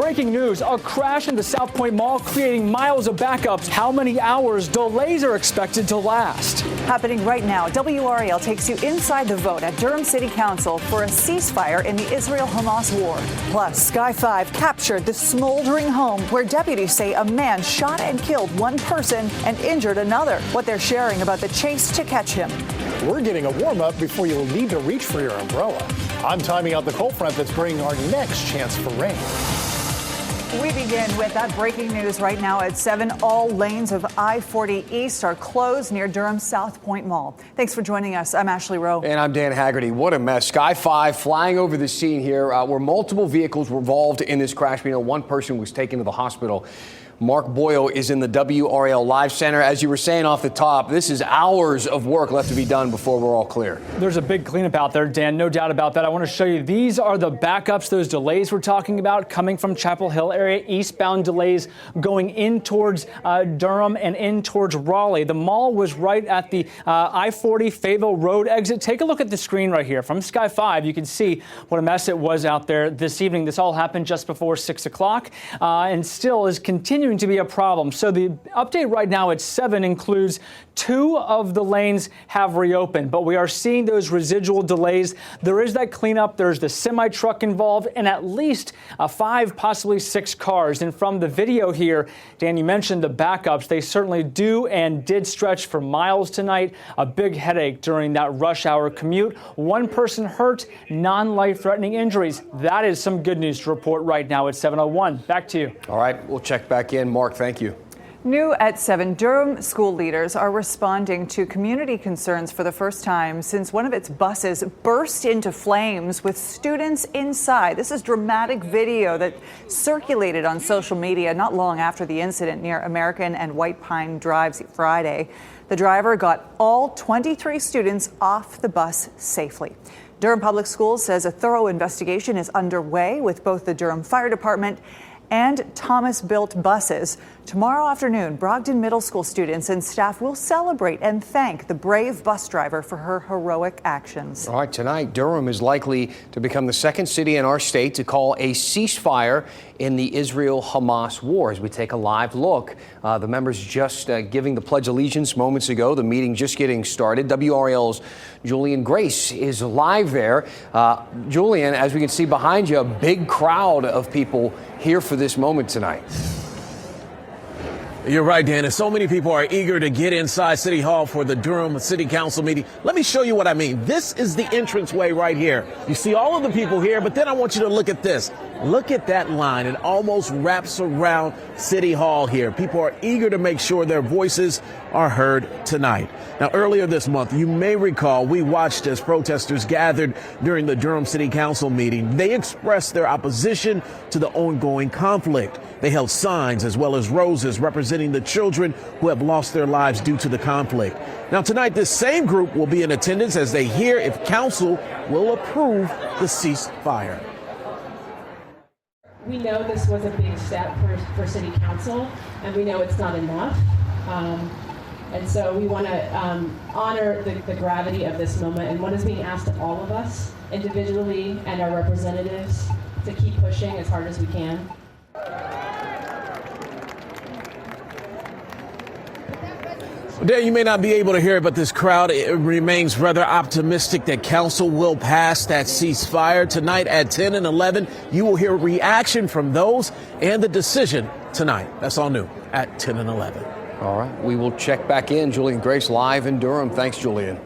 Breaking news, a crash in the South Point Mall creating miles of backups. How many hours delays are expected to last? Happening right now, WRAL takes you inside the vote at Durham City Council for a ceasefire in the Israel-Hamas war. Plus, Sky 5 captured the smoldering home where deputies say a man shot and killed one person and injured another. What they're sharing about the chase to catch him. We're getting a warm-up before you'll need to reach for your umbrella. I'm timing out the cold front that's bringing our next chance for rain. We begin with that breaking news right now at 7. All lanes of I-40 East are closed near Durham's South Point Mall. Thanks for joining us. I'm Ashley Rowe. And I'm Dan Haggerty. What a mess. Sky 5 flying over the scene here where multiple vehicles were involved in this crash. We know one person was taken to the hospital. Mark Boyle is in the WRAL Live Center. As you were saying off the top, this is hours of work left to be done before we're all clear. There's a big cleanup out there, Dan, no doubt about that. I want to show you, these are the backups, those delays we're talking about coming from Chapel Hill area, eastbound delays going in towards Durham and in towards Raleigh. The mall was right at the I-40 Fayetteville Road exit. Take a look at the screen right here. From Sky 5, you can see what a mess it was out there this evening. This all happened just before 6 o'clock and still is continuing to be a problem. So the update right now at 7 includes 2 of the lanes have reopened, but we are seeing those residual delays. There is that cleanup. There's the semi truck involved and at least 5, possibly 6 cars. And from the video here, Dan, you mentioned the backups. They certainly do and did stretch for miles tonight. A big headache during that rush hour commute. One person hurt, non-life-threatening injuries. That is some good news to report right now at 7:01. Back to you. All right, we'll check back in. Mark, thank you. New at 7, Durham school leaders are responding to community concerns for the first time since one of its buses burst into flames with students inside. This is dramatic video that circulated on social media not long after the incident near American and White Pine Drive Friday. The driver got all 23 students off the bus safely. Durham Public Schools says a thorough investigation is underway with both the Durham Fire Department and Thomas Built Buses. Tomorrow afternoon, Brogden Middle School students and staff will celebrate and thank the brave bus driver for her heroic actions. All right, tonight, Durham is likely to become the second city in our state to call a ceasefire in the Israel-Hamas war. As we take a live look, the members just giving the Pledge of Allegiance moments ago, the meeting just getting started. WRAL's Julian Grace is live there. Julian, as we can see behind you, a big crowd of people here for this moment tonight. You're right, Dan. And so many people are eager to get inside City Hall for the Durham City Council meeting. Let me show you what I mean. This is the entranceway right here. You see all of the people here, but then I want you to look at this. Look at that line. It almost wraps around City Hall here. People are eager to make sure their voices are heard tonight. Now, earlier this month, you may recall we watched as protesters gathered during the Durham City Council meeting. They expressed their opposition to the ongoing conflict. They held signs as well as roses representing the children who have lost their lives due to the conflict. Now, tonight, this same group will be in attendance as they hear if council will approve the ceasefire. We know this was a big step for City Council, and we know it's not enough. And so we want to honor the gravity of this moment and what is being asked of all of us individually and our representatives to keep pushing as hard as we can. Dan, you may not be able to hear it, but this crowd remains rather optimistic that council will pass that ceasefire. Tonight at 10 and 11, you will hear reaction from those and the decision tonight. That's all new at 10 and 11. All right, we will check back in. Julian Grace live in Durham. Thanks, Julian.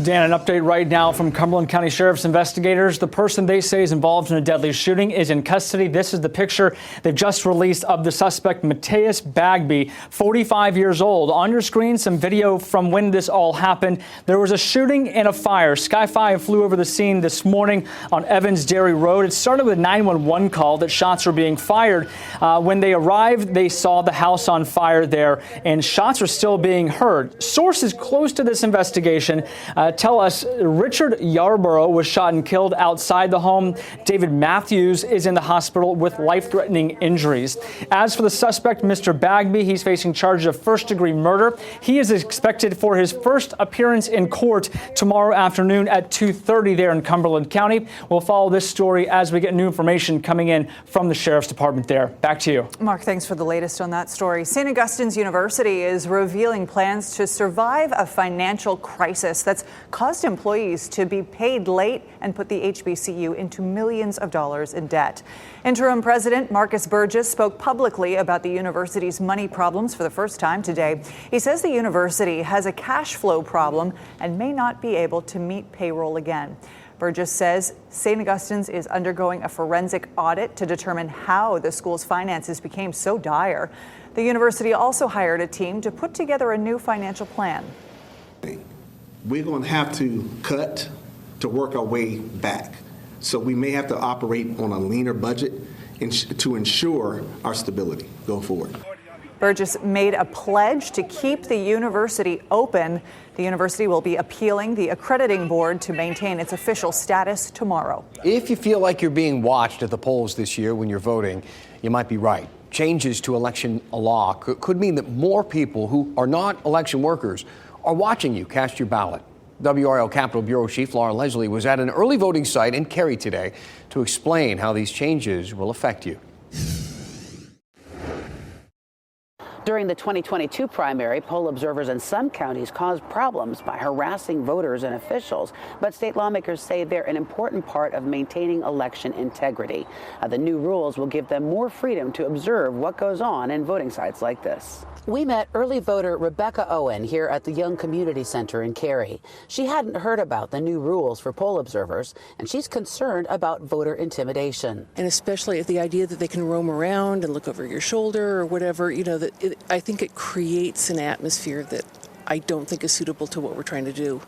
Dan, an update right now from Cumberland County Sheriff's investigators. The person they say is involved in a deadly shooting is in custody. This is the picture they've just released of the suspect, Mateus Bagby, 45 years old. On your screen, some video from when this all happened. There was a shooting and a fire. Sky 5 flew over the scene this morning on Evans Dairy Road. It started with a 911 call that shots were being fired. When they arrived, they saw the house on fire there, and shots are still being heard. Sources close to this investigation tell us Richard Yarborough was shot and killed outside the home. David Matthews is in the hospital with life-threatening injuries. As for the suspect, Mr. Bagby, he's facing charges of first-degree murder. He is expected for his first appearance in court tomorrow afternoon at 2:30 there in Cumberland County. We'll follow this story as we get new information coming in from the Sheriff's Department there. Back to you. Mark, thanks for the latest on that story. St. Augustine's University is revealing plans to survive a financial crisis that's caused employees to be paid late and put the HBCU into millions of dollars in debt. Interim President Marcus Burgess spoke publicly about the university's money problems for the first time today. He says the university has a cash flow problem and may not be able to meet payroll again. Burgess says St. Augustine's is undergoing a forensic audit to determine how the school's finances became so dire. The university also hired a team to put together a new financial plan. We're going to have to cut to work our way back. So we may have to operate on a leaner budget to ensure our stability go forward. Burgess made a pledge to keep the university open. The university will be appealing the accrediting board to maintain its official status tomorrow. If you feel like you're being watched at the polls this year when you're voting, you might be right. Changes to election law could mean that more people who are not election workers are watching you cast your ballot. WRAL Capitol Bureau Chief Laura Leslie was at an early voting site in Cary today to explain how these changes will affect you. During the 2022 primary, poll observers in some counties caused problems by harassing voters and officials. But state lawmakers say they're an important part of maintaining election integrity. The new rules will give them more freedom to observe what goes on in voting sites like this. We met early voter Rebecca Owen here at the Young Community Center in Cary. She hadn't heard about the new rules for poll observers, and she's concerned about voter intimidation. And especially if the idea that they can roam around and look over your shoulder or whatever, I think it creates an atmosphere that I don't think is suitable to what we're trying to do,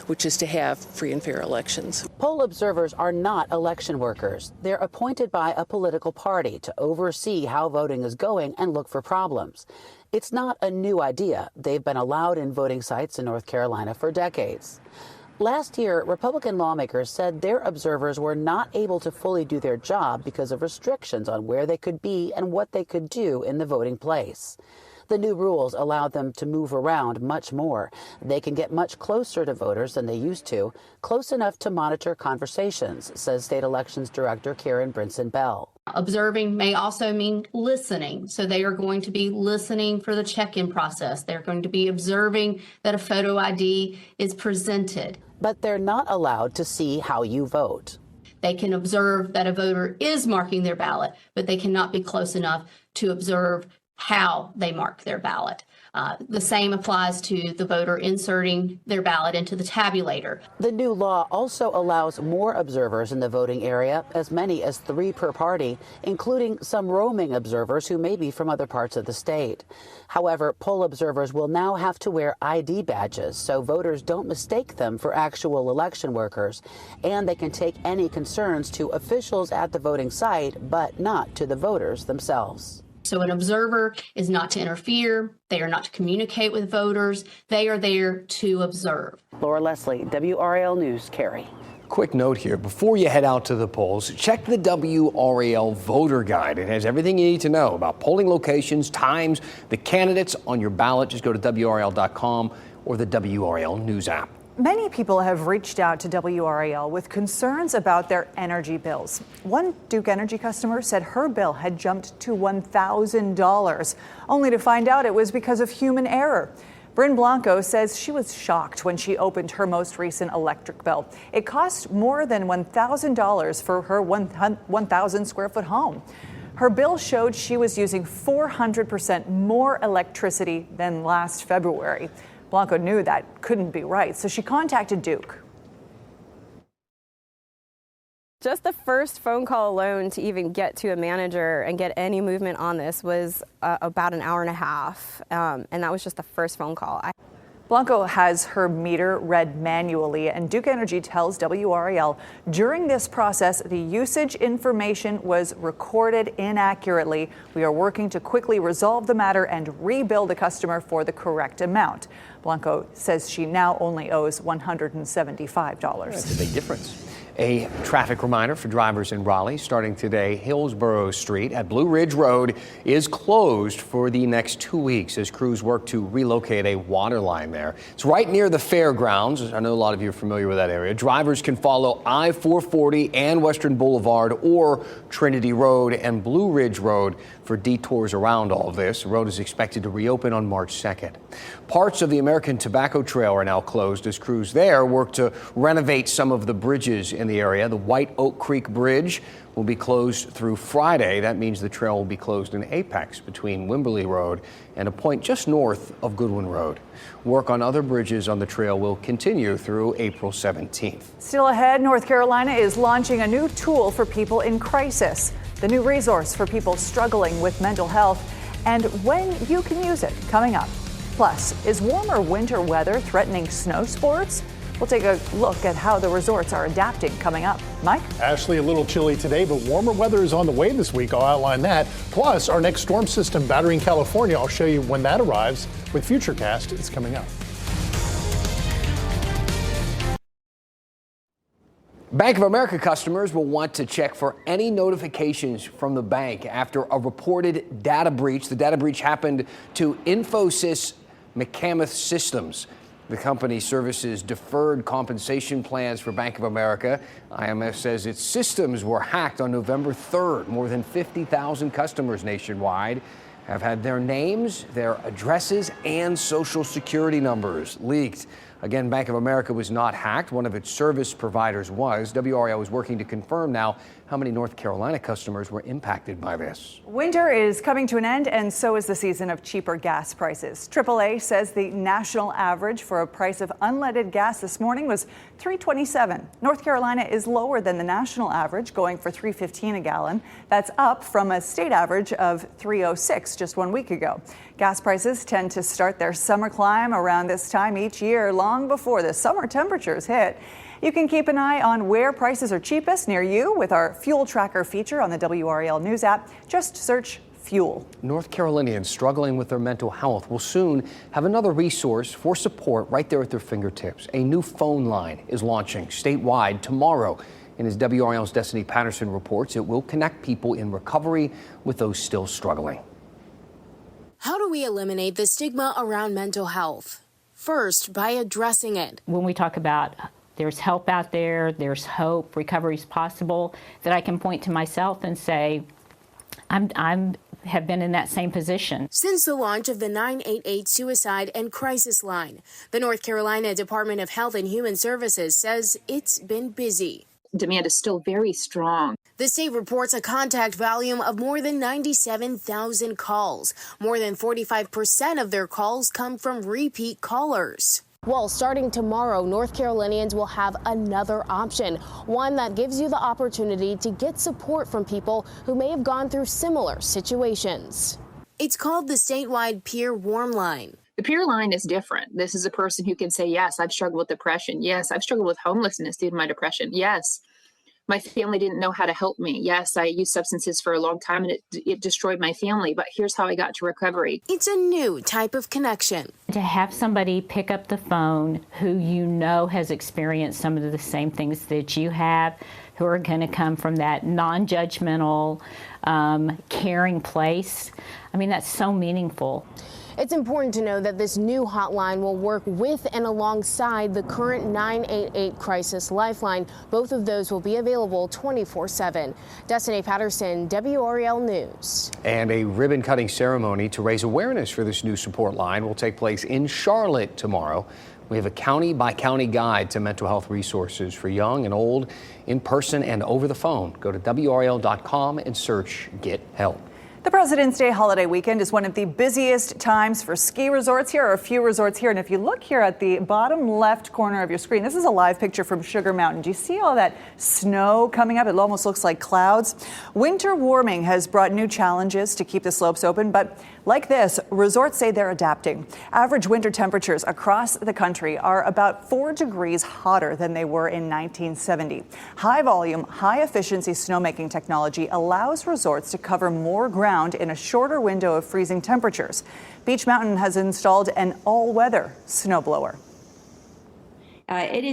which is to have free and fair elections. Poll observers are not election workers. They're appointed by a political party to oversee how voting is going and look for problems. It's not a new idea. They've been allowed in voting sites in North Carolina for decades. Last year, Republican lawmakers said their observers were not able to fully do their job because of restrictions on where they could be and what they could do in the voting place. The new rules allow them to move around much more. They can get much closer to voters than they used to, close enough to monitor conversations, says State Elections Director Karen Brinson-Bell. Observing may also mean listening. So they are going to be listening for the check-in process. They're going to be observing that a photo ID is presented. But they're not allowed to see how you vote. They can observe that a voter is marking their ballot, but they cannot be close enough to observe how they mark their ballot. The same applies to the voter inserting their ballot into the tabulator. The new law also allows more observers in the voting area, as many as 3 per party, including some roaming observers who may be from other parts of the state. However, poll observers will now have to wear ID badges so voters don't mistake them for actual election workers, and they can take any concerns to officials at the voting site, but not to the voters themselves. So an observer is not to interfere. They are not to communicate with voters. They are there to observe. Laura Leslie, WRAL News, Cary. Quick note here, before you head out to the polls, check the WRAL voter guide. It has everything you need to know about polling locations, times, the candidates on your ballot. Just go to WRAL.com or the WRAL News app. Many people have reached out to WRAL with concerns about their energy bills. One Duke Energy customer said her bill had jumped to $1,000, only to find out it was because of human error. Bryn Blanco says she was shocked when she opened her most recent electric bill. It cost more than $1,000 for her 1,000 square foot home. Her bill showed she was using 400% more electricity than last February. Blanco knew that couldn't be right, so she contacted Duke. Just the first phone call alone to even get to a manager and get any movement on this was about an hour and a half, and that was just the first phone call. Blanco has her meter read manually, and Duke Energy tells WRAL during this process, the usage information was recorded inaccurately. We are working to quickly resolve the matter and rebill the customer for the correct amount. Blanco says she now only owes $175. That's a big difference. A traffic reminder for drivers in Raleigh. Starting today, Hillsborough Street at Blue Ridge Road is closed for the next 2 weeks as crews work to relocate a water line there. It's right near the fairgrounds. I know a lot of you are familiar with that area. Drivers can follow I-440 and Western Boulevard or Trinity Road and Blue Ridge Road for detours around all of this. The road is expected to reopen on March 2nd. Parts of the American Tobacco Trail are now closed as crews there work to renovate some of the bridges in the area. The White Oak Creek Bridge will be closed through Friday. That means the trail will be closed in Apex between Wimberley Road and a point just north of Goodwin Road. Work on other bridges on the trail will continue through April 17th. Still ahead, North Carolina is launching a new tool for people in crisis. The new resource for people struggling with mental health and when you can use it, coming up. Plus, is warmer winter weather threatening snow sports? We'll take a look at how the resorts are adapting coming up. Mike? Ashley, a little chilly today, but warmer weather is on the way this week. I'll outline that. Plus, our next storm system battering California. I'll show you when that arrives with Futurecast. It's coming up. Bank of America customers will want to check for any notifications from the bank after a reported data breach. The data breach happened to Infosys McCamath Systems. The company services deferred compensation plans for Bank of America. IMS says its systems were hacked on November 3rd. More than 50,000 customers nationwide have had their names, their addresses, and social security numbers leaked. Again, Bank of America was not hacked. One of its service providers was. WRAL is working to confirm now how many North Carolina customers were impacted by this. Winter is coming to an end, and so is the season of cheaper gas prices. AAA says the national average for a price of unleaded gas this morning was $3.27. North Carolina is lower than the national average, going for $3.15 a gallon. That's up from a state average of $3.06 just 1 week ago. Gas prices tend to start their summer climb around this time each year, long before the summer temperatures hit. You can keep an eye on where prices are cheapest near you with our Fuel Tracker feature on the WRAL News app. Just search fuel. North Carolinians struggling with their mental health will soon have another resource for support right there at their fingertips. A new phone line is launching statewide tomorrow. And as WRAL's Destiny Patterson reports, it will connect people in recovery with those still struggling. How do we eliminate the stigma around mental health? First, by addressing it. When we talk about there's help out there, there's hope, recovery is possible, that I can point to myself and say, I have been in that same position. Since the launch of the 988 Suicide and Crisis Line, the North Carolina Department of Health and Human Services says it's been busy. Demand is still very strong. The state reports a contact volume of more than 97,000 calls. More than 45% of their calls come from repeat callers. Well, starting tomorrow, North Carolinians will have another option, one that gives you the opportunity to get support from people who may have gone through similar situations. It's called the statewide Peer Warm Line. The peer line is different. This is a person who can say, yes, I've struggled with depression. Yes, I've struggled with homelessness due to my depression. Yes, my family didn't know how to help me. Yes, I used substances for a long time and it destroyed my family, but here's how I got to recovery. It's a new type of connection. To have somebody pick up the phone who you know has experienced some of the same things that you have, who are going to come from that non-judgmental, caring place. I mean, that's so meaningful. It's important to know that this new hotline will work with and alongside the current 988 Crisis Lifeline. Both of those will be available 24/7. Destiny Patterson, WRAL News. And a ribbon-cutting ceremony to raise awareness for this new support line will take place in Charlotte tomorrow. We have a county-by-county guide to mental health resources for young and old, in person and over the phone. Go to WRAL.com and search Get Help. The President's Day holiday weekend is one of the busiest times for ski resorts. Here are a few resorts here. And if you look here at the bottom left corner of your screen, this is a live picture from Sugar Mountain. Do you see all that snow coming up? It almost looks like clouds. Winter warming has brought new challenges to keep the slopes open, but like this, resorts say they're adapting. Average winter temperatures across the country are about 4 degrees hotter than they were in 1970. High volume, high efficiency snowmaking technology allows resorts to cover more ground in a shorter window of freezing temperatures. Beach Mountain has installed an all-weather snowblower. It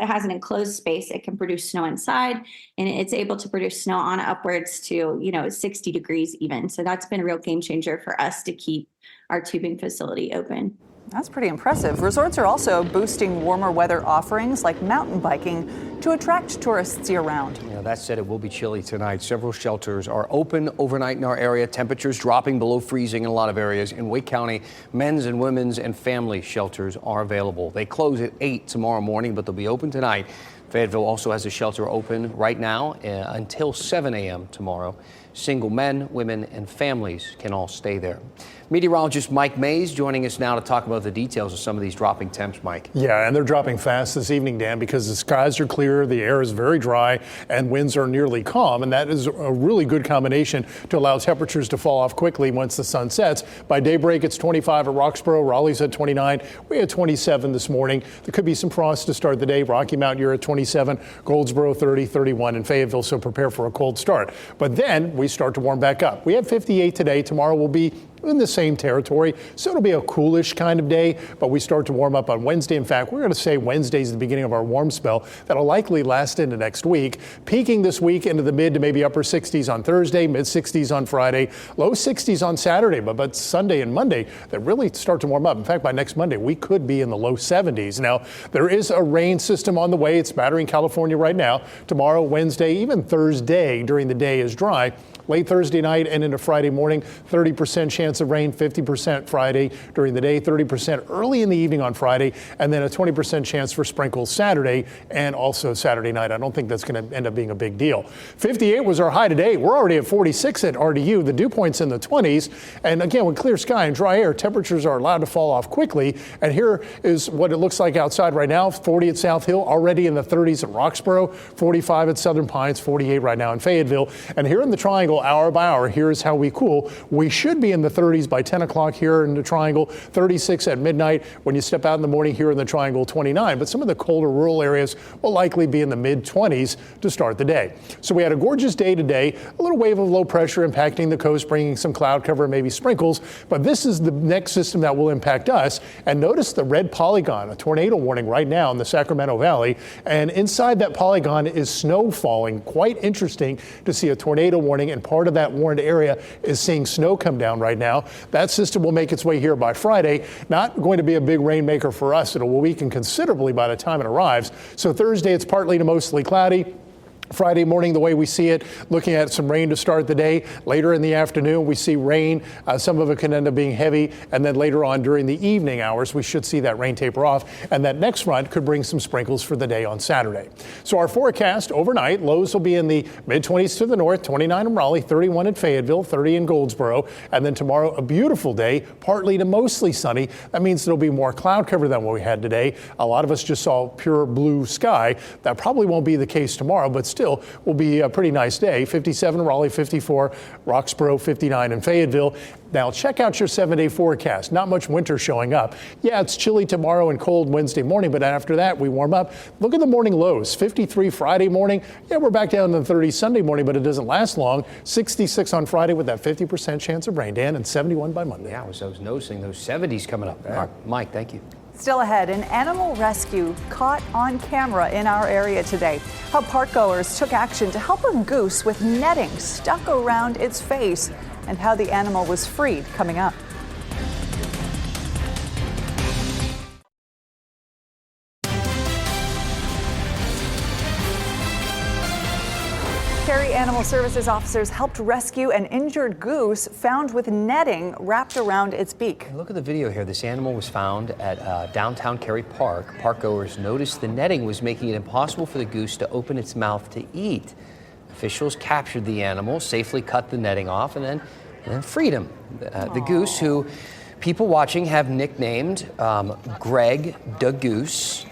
has an enclosed space. It can produce snow inside, and it's able to produce snow on upwards to, 60 degrees even. So that's been a real game changer for us to keep our tubing facility open. That's pretty impressive. Resorts are also boosting warmer weather offerings like mountain biking to attract tourists year-round. That said, it will be chilly tonight. Several shelters are open overnight in our area. Temperatures dropping below freezing in a lot of areas. In Wake County, men's and women's and family shelters are available. They close at 8 tomorrow morning, but they'll be open tonight. Fayetteville also has a shelter open right now until 7 a.m. tomorrow. Single men, women, and families can all stay there. Meteorologist Mike Mays joining us now to talk about the details of some of these dropping temps, Mike. Yeah, and they're dropping fast this evening, Dan, because the skies are clear, the air is very dry, and winds are nearly calm. And that is a really good combination to allow temperatures to fall off quickly once the sun sets. By daybreak, it's 25 at Roxborough. Raleigh's at 29. We had 27 this morning. There could be some frost to start the day. Rocky Mount, you're at 27. Goldsboro, 30, 31 in Fayetteville, so prepare for a cold start. But then we start to warm back up. We have 58 today. Tomorrow will be in the same territory, so it'll be a coolish kind of day, but we start to warm up on Wednesday. In fact, we're going to say Wednesday's the beginning of our warm spell that'll likely last into next week, peaking this week into the mid to maybe upper 60s on Thursday, mid 60s on Friday, low 60s on Saturday, but Sunday and Monday that really start to warm up. In fact, by next Monday, we could be in the low 70s. Now, there is a rain system on the way. It's battering California right now. Tomorrow, Wednesday, even Thursday during the day is dry. Late Thursday night and into Friday morning, 30% chance of rain, 50% Friday during the day, 30% early in the evening on Friday, and then a 20% chance for sprinkles Saturday and also Saturday night. I don't think that's going to end up being a big deal. 58 was our high today. We're already at 46 at RDU. The dew point's in the 20s. And again, with clear sky and dry air, temperatures are allowed to fall off quickly. And here is what it looks like outside right now. 40 at South Hill, already in the 30s at Roxborough, 45 at Southern Pines, 48 right now in Fayetteville. And here in the Triangle, hour by hour, here's how we cool. We should be in the 30s by 10 o'clock here in the Triangle, 36 at midnight. When you step out in the morning here in the Triangle, 29. But some of the colder rural areas will likely be in the mid 20s to start the day. So we had a gorgeous day today, a little wave of low pressure impacting the coast, bringing some cloud cover and maybe sprinkles. But this is the next system that will impact us. And notice the red polygon, a tornado warning right now in the Sacramento Valley. And inside that polygon is snow falling. Quite interesting to see a tornado warning, and part of that warned area is seeing snow come down right now. That system will make its way here by Friday. Not going to be a big rainmaker for us. It'll weaken considerably by the time it arrives. So Thursday, it's partly to mostly cloudy. Friday morning, the way we see it, looking at some rain to start the day. Later in the afternoon, we see rain. Some of it can end up being heavy. And then later on during the evening hours, we should see that rain taper off. And that next front could bring some sprinkles for the day on Saturday. So our forecast overnight, lows will be in the mid-20s to the north, 29 in Raleigh, 31 in Fayetteville, 30 in Goldsboro. And then tomorrow, a beautiful day, partly to mostly sunny. That means there'll be more cloud cover than what we had today. A lot of us just saw pure blue sky. That probably won't be the case tomorrow, but still will be a pretty nice day. 57 in Raleigh, 54, Roxborough, 59 in Fayetteville. Now check out your 7-day forecast. Not much winter showing up. Yeah, it's chilly tomorrow and cold Wednesday morning, but after that we warm up. Look at the morning lows. 53 Friday morning. Yeah, we're back down to the 30s Sunday morning, but it doesn't last long. 66 on Friday with that 50% chance of rain, Dan, and 71 by Monday. Yeah, I was noticing those 70s coming up. Yeah. Mike, thank you. Still ahead, an animal rescue caught on camera in our area today. How parkgoers took action to help a goose with netting stuck around its face, and how the animal was freed coming up. Cary Animal Services officers helped rescue an injured goose found with netting wrapped around its beak. Look at the video here. This animal was found at downtown Cary Park. Parkgoers noticed the netting was making it impossible for the goose to open its mouth to eat. Officials captured the animal, safely cut the netting off, and then freed him. The goose, who people watching have nicknamed Greg the Goose.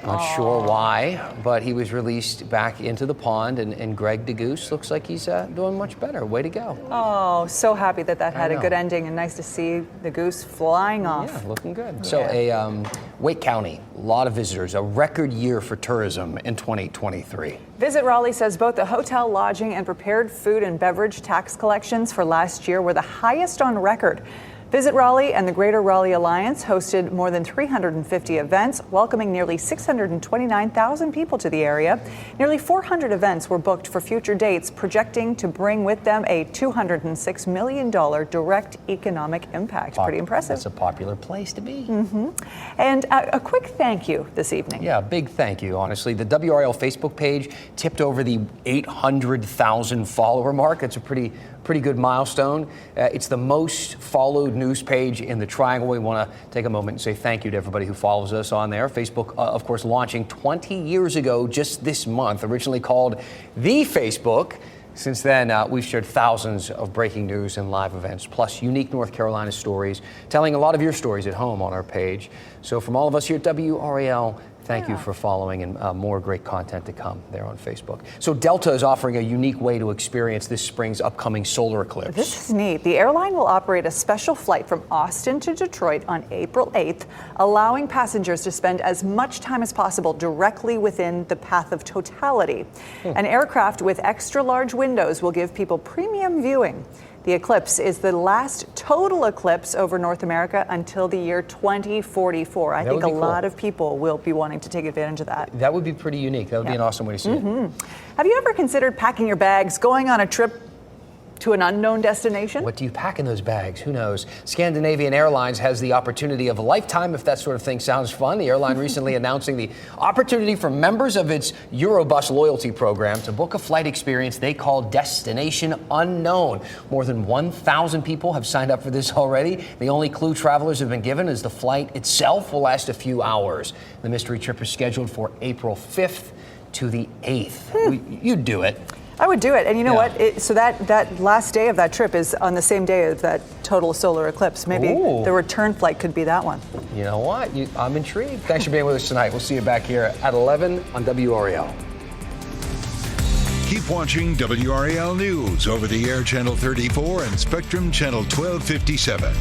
Not sure why, but he was released back into the pond, and Greg the Goose looks like he's doing much better. Way to go. Oh, so happy that had a good ending, and nice to see the goose flying off. Yeah, looking good. So Wake County, a lot of visitors, a record year for tourism in 2023. Visit Raleigh says both the hotel, lodging, and prepared food and beverage tax collections for last year were the highest on record. Visit Raleigh and the Greater Raleigh Alliance hosted more than 350 events, welcoming nearly 629,000 people to the area. Nearly 400 events were booked for future dates, projecting to bring with them a $206 million direct economic impact. Pretty impressive. It's a popular place to be. And a quick thank you this evening. Yeah, big thank you, honestly. The WRAL Facebook page tipped over the 800,000 follower mark. It's a pretty good milestone. It's the most followed news page in the Triangle. We want to take a moment and say thank you to everybody who follows us on there. Facebook, of course, launching 20 years ago just this month, originally called The Facebook. Since then, we've shared thousands of breaking news and live events, plus unique North Carolina stories, telling a lot of your stories at home on our page. So from all of us here at WRAL, thank you for following, and more great content to come there on Facebook. So Delta is offering a unique way to experience this spring's upcoming solar eclipse. This is neat. The airline will operate a special flight from Austin to Detroit on April 8th, allowing passengers to spend as much time as possible directly within the path of totality. An aircraft with extra large windows will give people premium viewing. The eclipse is the last total eclipse over North America until the year 2044. I think a lot of people will be wanting to take advantage of that. That would be pretty unique. That would be an awesome way to see it. Have you ever considered packing your bags, going on a trip to an unknown destination? What do you pack in those bags? Who knows? Scandinavian Airlines has the opportunity of a lifetime, if that sort of thing sounds fun. The airline recently announcing the opportunity for members of its Eurobus loyalty program to book a flight experience they call Destination Unknown. More than 1,000 people have signed up for this already. The only clue travelers have been given is the flight itself will last a few hours. The mystery trip is scheduled for April 5th to the 8th. You'd do it. I would do it. And you know what? So that last day of that trip is on the same day of that total solar eclipse. Maybe the return flight could be that one. You know what? I'm intrigued. Thanks for being with us tonight. We'll see you back here at 11 on WRAL. Keep watching WRAL News over the air channel 34 and Spectrum channel 1257.